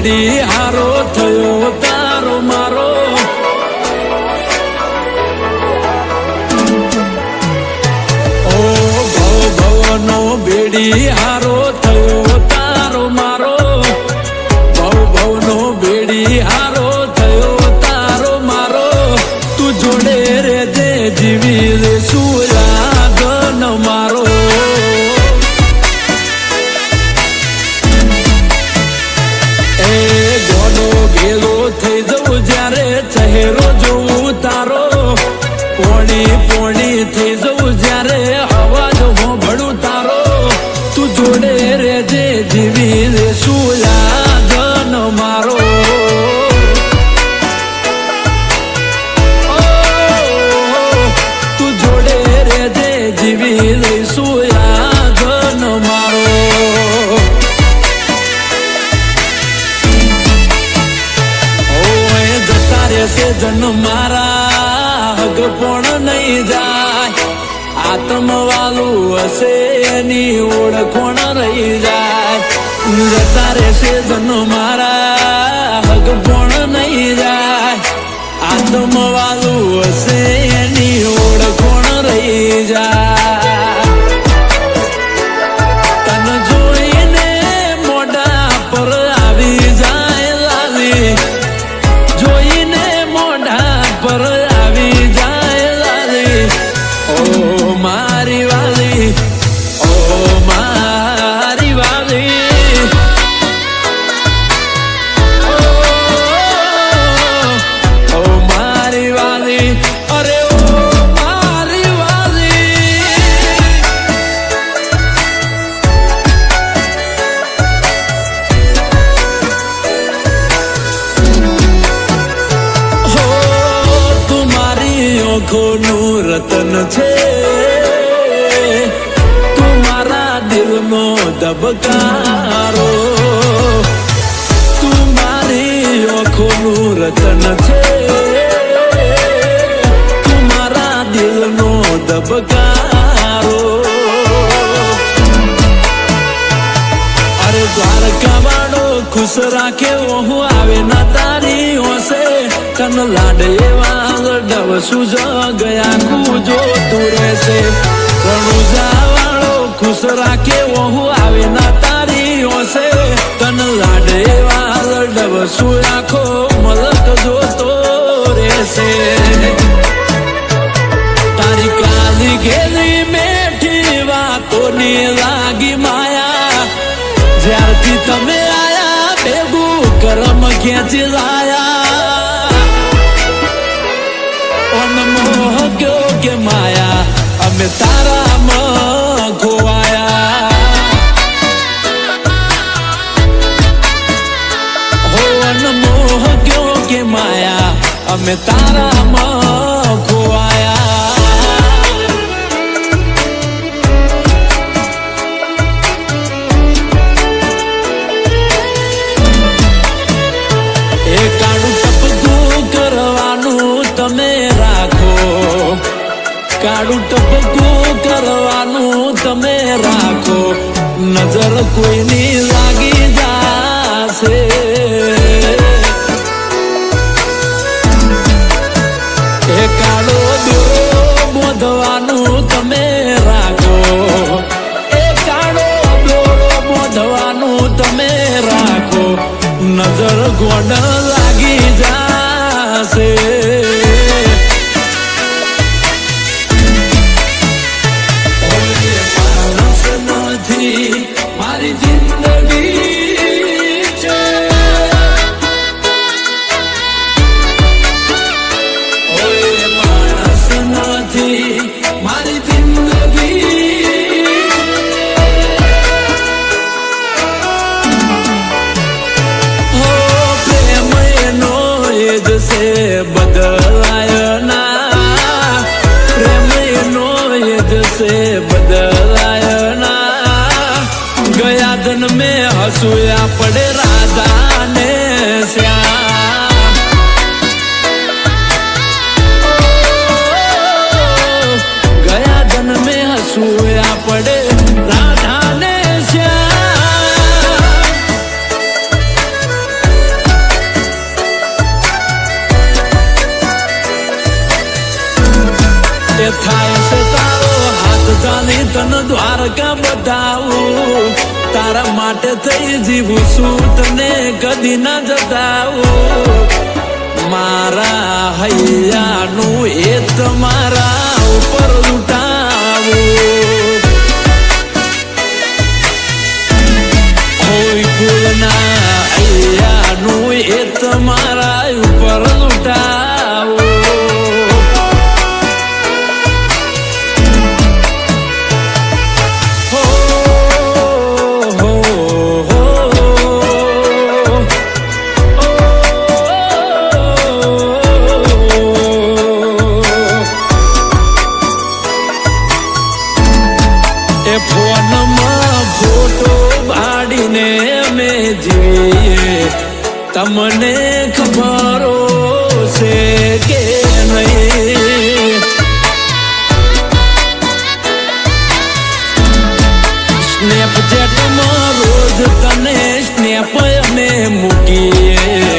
બેડી હારો થયો તારો મારો ઓ ભવ ભવનો બેડી હારો થયો તારો મારો ભવ ભવનો બેડી હારો થયો તારો મારો તું જોડે રે દે જીવી રે સુરાગન મારો થઈ જવું જ્યારે ચહેરો જોવું તારો પોણી પોણી થઈ જવું જ્યારે અવાજ હોભળું તારો તું જોડે રે જે જીવી રે સુલાગન મારો તું જોડે રે જે જીવી રે સુલાગન મારો से जन मारा हग पण नहीं जाय आत्म वालू हसे एनी ओळखोण रही जाय जता रहेशे जन मारा हग पण नहीं जाय आत्म वालू हसे एनी ओळखोण रही जाय तन जोईने मोढा पर आवी जाय लाली जोईने पर आवी जाए लाली ओ मारी वाली ओ मारी वाली ओ मारी वाली अरे ओ मारी वाली આંખોનું રતન છે તું મારા દિલનો ધબકારો તું મારી આંખોનું રતન છે તું મારા દિલનો ધબકારો અરે દ્વારકા વાળો ખુશ રાખે હું આવે ના તારી હોશે તન લાડે ડવ સુજ ગયા કુજો તું રહેશે રણુજા વાળો ખુશ રાખે હું આવે ના તારી હોશે તન લાડે વાળ ડવ સુ આખો મલક જોતો રહેશે તારી કાલી ઘેરી મેઠી વાતોની લાગી માયા જ્યારથી તમે આયા ભેગું કરમ ખેંચી લાયા મોહ ક્યો કે માયા અમે તારામાં ખોવાયા હો મોહ ક્યો કે માયા અમે તારામાં ખોવાયા એ કાળું ટપકું કરવાનું તમે કાળું ટપકું કરવાનું તમે રાખો નજર કોઈની લાગી જાશે એ કાળો દોરો બોધવાનું તમે રાખો એ કાળો દોરો બોધવાનું તમે રાખો નજર ગોડ લાગી જાશે મારી જિંદગી છે ઓય માણસ નથી મારી જિંદગી હો પ્રેમ એનો એ જ છે બદલાય ના પ્રેમ એનો એ જ છે બદલાય ના ગયા જન્મે હસુયા પડે રાધા ને શ્યામ ગયા જન્મે હસુયા પડે રાધા ને શ્યામ તને દ્વારકા બતાવું, તારા માટે થઈ જીવું છું, તને કદી ના જતાવું. મારા હૈયાનું એ તમારા ઉપર લૂંટાવું, કોઈ કુળના હૈયાનું એ તમારા ઉપર લૂંટાવું. ફોનમાં ફોટો પાડીને અમે જીવીએ, તમને ખબર છે કે નહીં? સ્નેપચેટમાં રોજ તને સ્નેપ અમે મૂકીએ,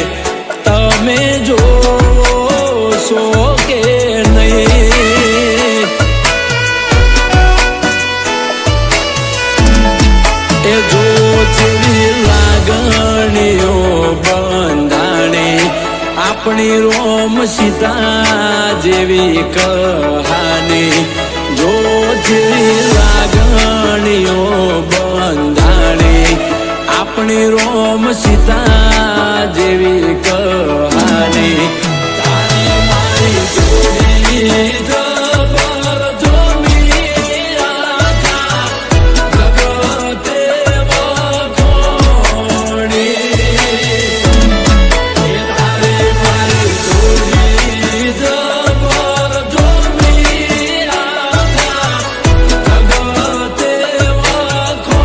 તમે જોશો કે નહીં? એ જો જેવી લાગણીઓ બંધાણી, આપણી રોમ સીતા જેવી કહાની. જો જેવી લાગણીઓ બંધાણી, આપણી રોમ સીતા જેવી કહાની. તારી મારી જોડી જબર જોમી આખા જગતે વખોણી. તારી મારી જોડી જબર જોમી આખા જગતે વખોણી.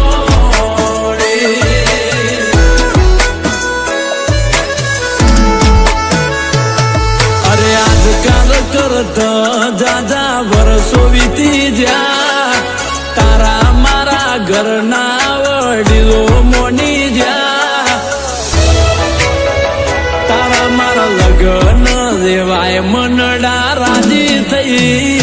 અરે આજકાલ કરતા જાજા વર્ષો વીતી જ્યાં, તારા મારા ઘરના વડીલો મોની જ્યાં. તારા મારા લગ્ન જેવાય મનડા રાજી થઈ,